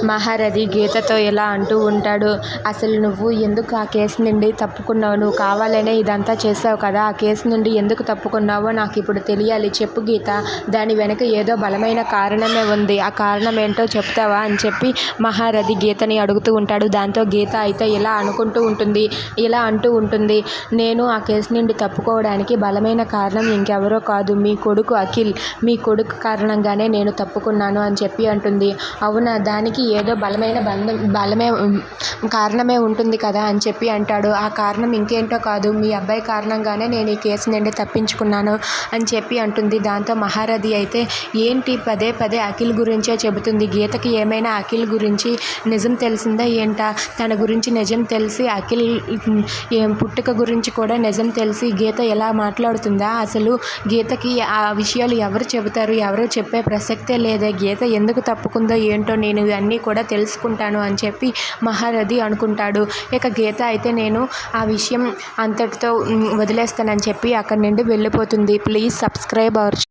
మహారథి గీతతో ఇలా అంటూ ఉంటాడు. అసలు నువ్వు ఎందుకు ఆ కేసు నుండి తప్పుకున్నావు? నువ్వు కావాలనే ఇదంతా చేసావు కదా! ఆ కేసు నుండి ఎందుకు తప్పుకున్నావో నాకు ఇప్పుడు తెలియాలి. చెప్పు గీత. దాని వెనక ఏదో బలమైన కారణమే ఉంది. ఆ కారణం ఏంటో చెప్తావా అని చెప్పి మహారథి గీతని అడుగుతూ ఉంటాడు. దాంతో గీత అయితే ఇలా అంటూ ఉంటుంది. నేను ఆ కేసు నుండి తప్పుకోవడానికి బలమైన కారణం ఇంకెవరో కాదు, మీ కొడుకు అఖిల్. మీ కొడుకు కారణంగానే నేను తప్పుకున్నాను అని చెప్పి అంటుంది. అవునా? దానికి ఏదో బలమే కారణమే ఉంటుంది కదా అని చెప్పి అంటాడు. ఆ కారణం ఇంకేంటో కాదు, మీ అబ్బాయి కారణంగానే నేను ఈ కేసు నుండి తప్పించుకున్నాను అని చెప్పి అంటుంది. దాంతో మహారథి అయితే ఏంటి పదే పదే అఖిల్ గురించే చెబుతుంది? గీతకి ఏమైనా అఖిల్ గురించి నిజం తెలిసిందా ఏంటా? తన గురించి నిజం తెలిసి అఖిల్ పుట్టుక గురించి కూడా నిజం తెలిసి గీత ఎలా మాట్లాడుతుందా? అసలు గీతకి ఆ విషయాలు ఎవరు చెబుతారు? ఎవరు చెప్పే ప్రసక్తే లేదే. గీత ఎందుకు తప్పుకుందో ఏంటో నేను ఇవన్నీ కూడా తెలుసుకుంటాను అని చెప్పి మహారథి అనుకుంటాడు. ఇక గీత అయితే నేను ఆ విషయం అంతటితో వదిలేస్తానని చెప్పి అక్కడి నుండి వెళ్ళిపోతుంది. Please subscribe our